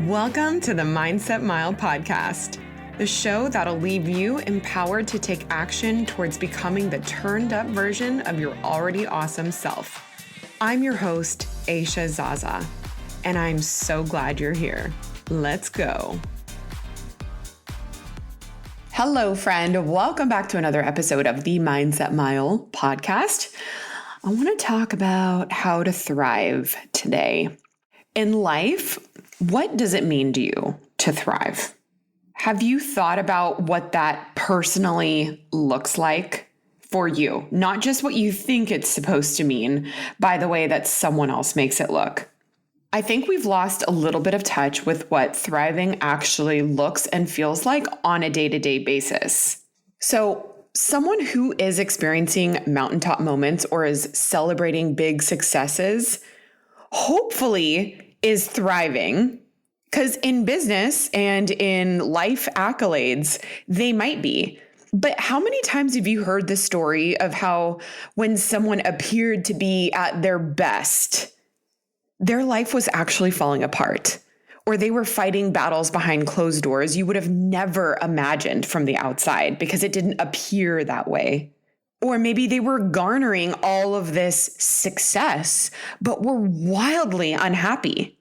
Welcome to the Mindset Mile podcast, the show that'll leave you empowered to take action towards becoming the turned up version of your already awesome self. I'm your host, Aisha Zaza, and I'm so glad you're here. Let's go. Hello, friend. Welcome back to another episode of the Mindset Mile podcast. I want to talk about how to thrive today. In life, what does it mean to you to thrive? Have you thought about what that personally looks like for you? Not just what you think it's supposed to mean by the way that someone else makes it look. I think we've lost a little bit of touch with what thriving actually looks and feels like on a day-to-day basis. So, someone who is experiencing mountaintop moments or is celebrating big successes, hopefully is thriving, because in business and in life accolades, they might be. But how many times have you heard the story of how when someone appeared to be at their best, their life was actually falling apart, or they were fighting battles behind closed doors you would have never imagined from the outside because it didn't appear that way? Or maybe they were garnering all of this success, but were wildly unhappy.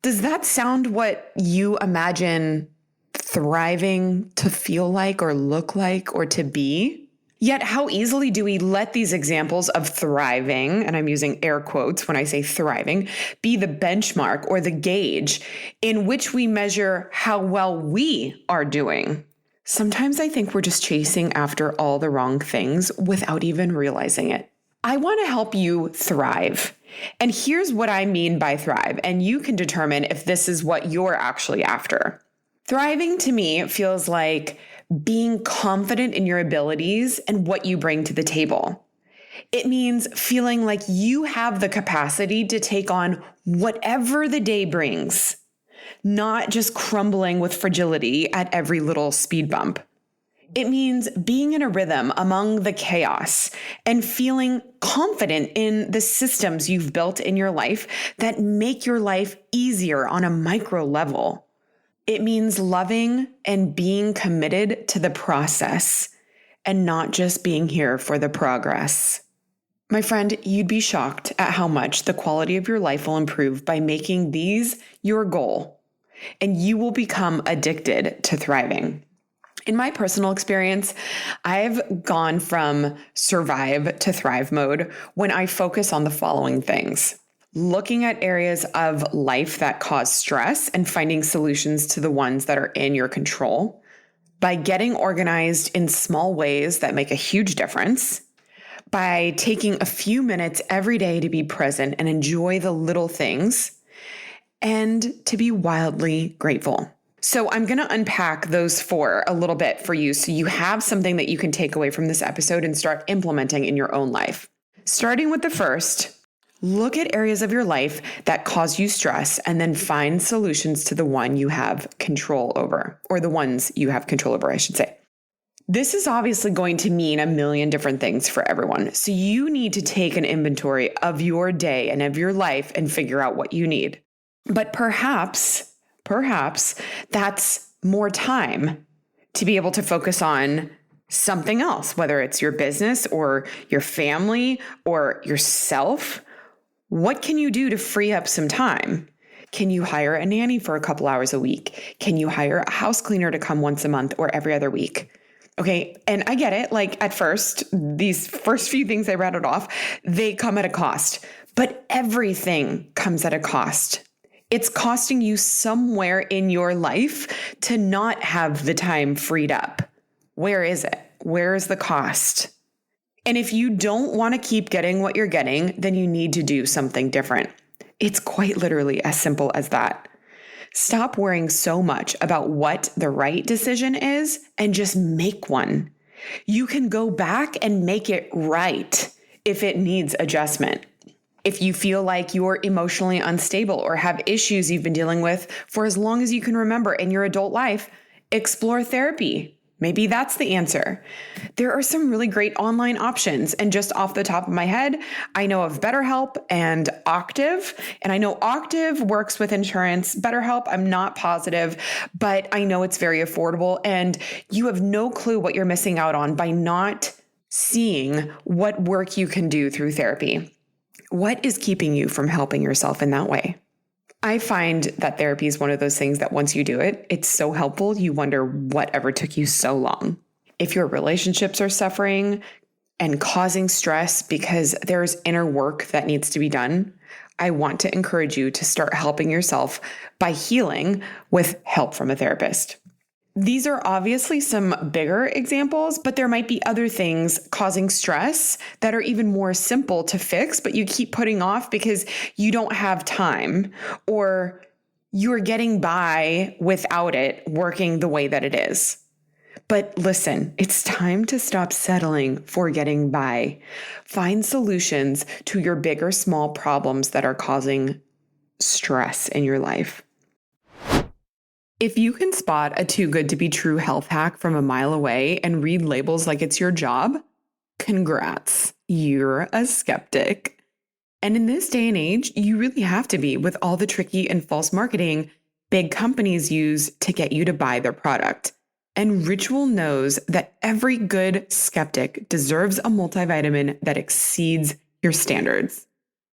Does that sound what you imagine thriving to feel like or look like or to be? Yet how easily do we let these examples of thriving, and I'm using air quotes when I say thriving, be the benchmark or the gauge in which we measure how well we are doing? Sometimes I think we're just chasing after all the wrong things without even realizing it. I want to help you thrive. And here's what I mean by thrive, and you can determine if this is what you're actually after. Thriving to me feels like being confident in your abilities and what you bring to the table. It means feeling like you have the capacity to take on whatever the day brings, not just crumbling with fragility at every little speed bump. It means being in a rhythm among the chaos and feeling confident in the systems you've built in your life that make your life easier on a micro level. It means loving and being committed to the process and not just being here for the progress. My friend, you'd be shocked at how much the quality of your life will improve by making these your goal, and you will become addicted to thriving. In my personal experience, I've gone from survive to thrive mode when I focus on the following things: looking at areas of life that cause stress and finding solutions to the ones that are in your control, by getting organized in small ways that make a huge difference, by taking a few minutes every day to be present and enjoy the little things, and to be wildly grateful. So I'm going to unpack those four a little bit for you so you have something that you can take away from this episode and start implementing in your own life. Starting with the first, look at areas of your life that cause you stress and then find solutions to the one you have control over, or the ones you have control over, I should say. This is obviously going to mean a million different things for everyone. So you need to take an inventory of your day and of your life and figure out what you need. But perhaps that's more time to be able to focus on something else, whether it's your business or your family or yourself. What can you do to free up some time? Can you hire a nanny for a couple hours a week? Can you hire a house cleaner to come once a month or every other week? Okay, and I get it. Like at first, these first few things I rattled off, they come at a cost, but everything comes at a cost. It's costing you somewhere in your life to not have the time freed up. Where is it? Where is the cost? And if you don't want to keep getting what you're getting, then you need to do something different. It's quite literally as simple as that. Stop worrying so much about what the right decision is and just make one. You can go back and make it right if it needs adjustment. If you feel like you're emotionally unstable or have issues you've been dealing with for as long as you can remember in your adult life, explore therapy. Maybe that's the answer. There are some really great online options. And just off the top of my head, I know of BetterHelp and Octave. And I know Octave works with insurance. BetterHelp, I'm not positive, but I know it's very affordable. And you have no clue what you're missing out on by not seeing what work you can do through therapy. What is keeping you from helping yourself in that way? I find that therapy is one of those things that once you do it, it's so helpful, you wonder whatever took you so long. If your relationships are suffering and causing stress because there's inner work that needs to be done, I want to encourage you to start helping yourself by healing with help from a therapist. These are obviously some bigger examples, but there might be other things causing stress that are even more simple to fix, but you keep putting off because you don't have time or you're getting by without it working the way that it is. But listen, it's time to stop settling for getting by. Find solutions to your big or small problems that are causing stress in your life. If you can spot a too good to be true health hack from a mile away and read labels like it's your job, congrats, you're a skeptic. And in this day and age, you really have to be with all the tricky and false marketing big companies use to get you to buy their product. And Ritual knows that every good skeptic deserves a multivitamin that exceeds your standards.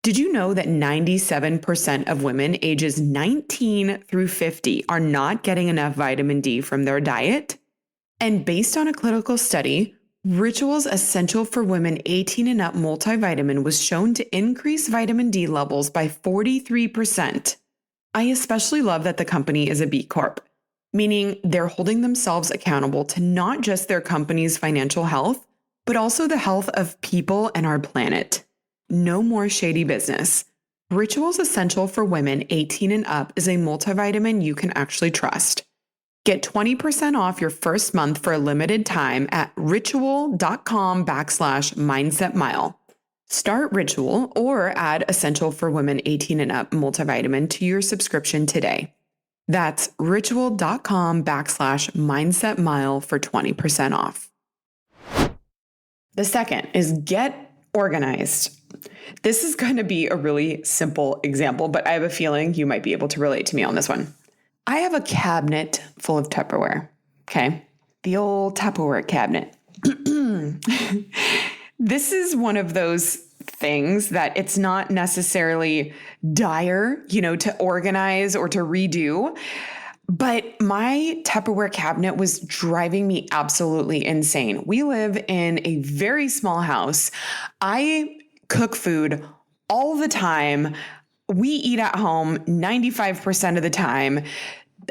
Did you know that 97% of women ages 19 through 50 are not getting enough vitamin D from their diet? And based on a clinical study, Ritual's Essential for Women 18 and Up multivitamin was shown to increase vitamin D levels by 43%. I especially love that the company is a B Corp, meaning they're holding themselves accountable to not just their company's financial health, but also the health of people and our planet. No more shady business. Ritual's Essential for Women 18 and Up is a multivitamin you can actually trust. Get 20% off your first month for a limited time at ritual.com/mindsetmile. Start Ritual or add Essential for Women 18 and Up multivitamin to your subscription today. That's ritual.com/mindsetmile for 20% off. The second is get organized. This is going to be a really simple example, but I have a feeling you might be able to relate to me on this one. I have a cabinet full of Tupperware. Okay. The old Tupperware cabinet. This is one of those things that it's not necessarily dire, to organize or to redo. But my Tupperware cabinet was driving me absolutely insane. We live in a very small house. I cook food all the time. We eat at home 95% of the time.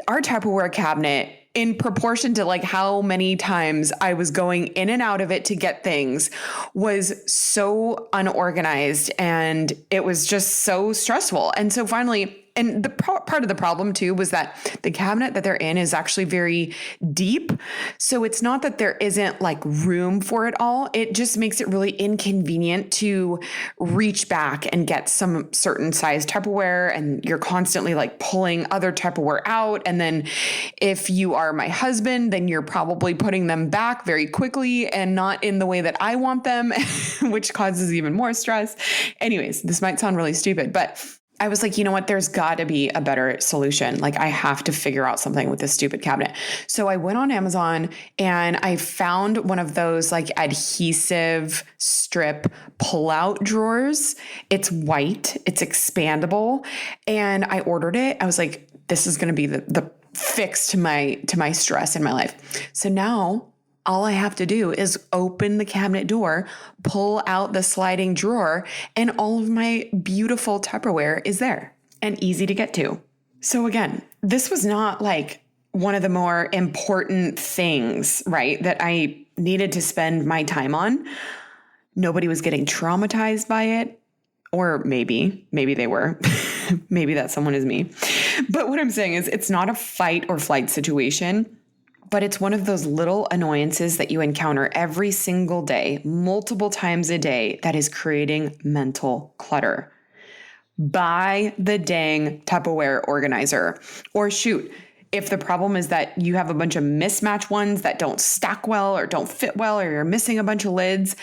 Our Tupperware cabinet, in proportion to how many times I was going in and out of it to get things, was so unorganized and it was just so stressful. And so finally, and the part of the problem too was that the cabinet that they're in is actually very deep. So it's not that there isn't room for it all. It just makes it really inconvenient to reach back and get some certain size Tupperware. And you're constantly pulling other Tupperware out. And then if you are my husband, then you're probably putting them back very quickly and not in the way that I want them, which causes even more stress. Anyways, this might sound really stupid, but I was like, you know what? There's got to be a better solution. I have to figure out something with this stupid cabinet. So I went on Amazon and I found one of those adhesive strip pull-out drawers. It's white, it's expandable, and I ordered it. I was like, this is going to be the fix to my stress in my life. So now all I have to do is open the cabinet door, pull out the sliding drawer, and all of my beautiful Tupperware is there and easy to get to. So again, this was not one of the more important things, right, that I needed to spend my time on. Nobody was getting traumatized by it, or maybe they were. Maybe that someone is me. But what I'm saying is it's not a fight or flight situation. But it's one of those little annoyances that you encounter every single day, multiple times a day, that is creating mental clutter. Buy the dang Tupperware organizer. Or shoot, If the problem is that you have a bunch of mismatched ones that don't stack well or don't fit well, or you're missing a bunch of lids,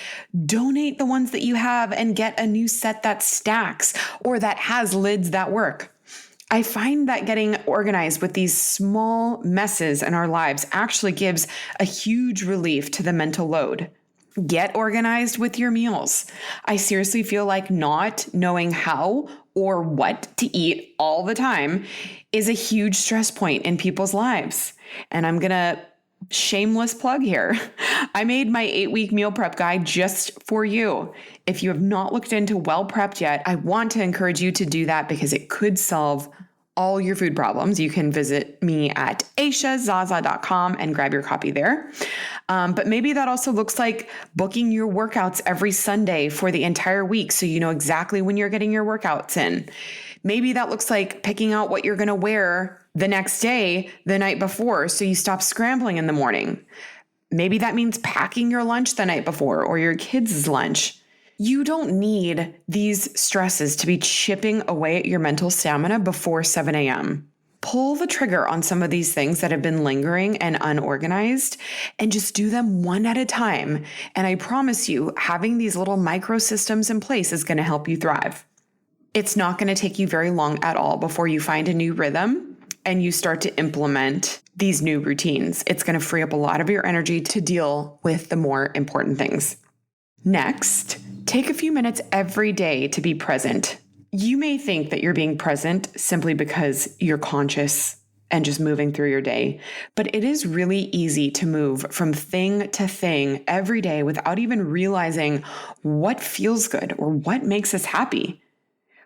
donate the ones that you have and get a new set that stacks or that has lids that work. I find that getting organized with these small messes in our lives actually gives a huge relief to the mental load. Get organized with your meals. I seriously feel like not knowing how or what to eat all the time is a huge stress point in people's lives. And I'm going to shameless plug here. I made my 8-week meal prep guide just for you. If you have not looked into well prepped yet, I want to encourage you to do that because it could solve all your food problems. You can visit me at aishazaza.com and grab your copy there. But maybe that also looks like booking your workouts every Sunday for the entire week so you know exactly when you're getting your workouts in. Maybe that looks like picking out what you're going to wear the next day, the night before, so you stop scrambling in the morning. Maybe that means packing your lunch the night before or your kids' lunch. You don't need these stresses to be chipping away at your mental stamina before 7 a.m. Pull the trigger on some of these things that have been lingering and unorganized and just do them one at a time. And I promise you, having these little micro systems in place is going to help you thrive. It's not going to take you very long at all before you find a new rhythm and you start to implement these new routines. It's going to free up a lot of your energy to deal with the more important things. Next, take a few minutes every day to be present. You may think that you're being present simply because you're conscious and just moving through your day, but it is really easy to move from thing to thing every day without even realizing what feels good or what makes us happy.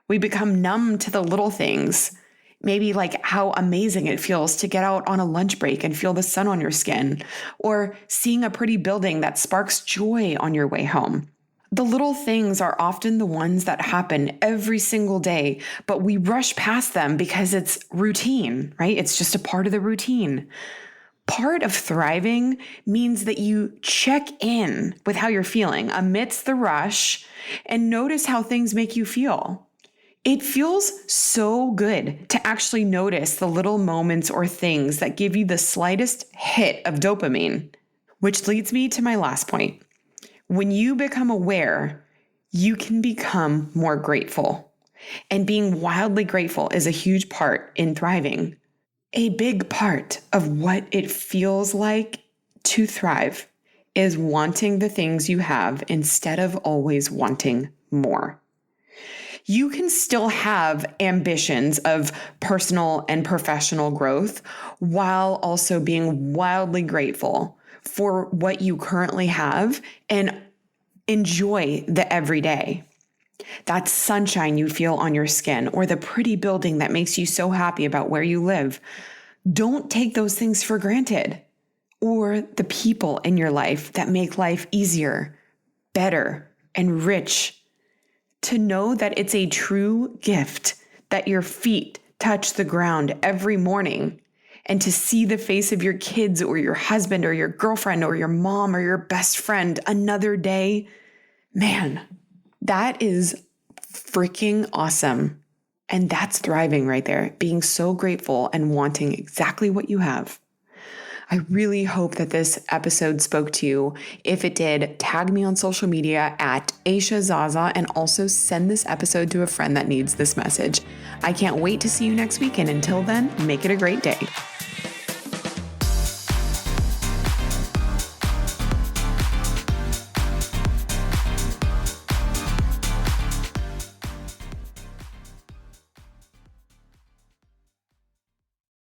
We become numb to the little things, maybe like how amazing it feels to get out on a lunch break and feel the sun on your skin, or seeing a pretty building that sparks joy on your way home. The little things are often the ones that happen every single day, but we rush past them because it's routine, right? It's just a part of the routine. Part of thriving means that you check in with how you're feeling amidst the rush and notice how things make you feel. It feels so good to actually notice the little moments or things that give you the slightest hit of dopamine, which leads me to my last point. When you become aware, you can become more grateful. And being wildly grateful is a huge part in thriving. A big part of what it feels like to thrive is wanting the things you have instead of always wanting more. You can still have ambitions of personal and professional growth while also being wildly grateful for what you currently have and enjoy the everyday. That sunshine you feel on your skin or the pretty building that makes you so happy about where you live. Don't take those things for granted. Or the people in your life that make life easier, better, and rich. To know that it's a true gift that your feet touch the ground every morning, and to see the face of your kids or your husband or your girlfriend or your mom or your best friend another day, man, that is freaking awesome. And that's thriving right there, being so grateful and wanting exactly what you have. I really hope that this episode spoke to you. If it did, tag me on social media at Aisha Zaza and also send this episode to a friend that needs this message. I can't wait to see you next week. And until then, make it a great day.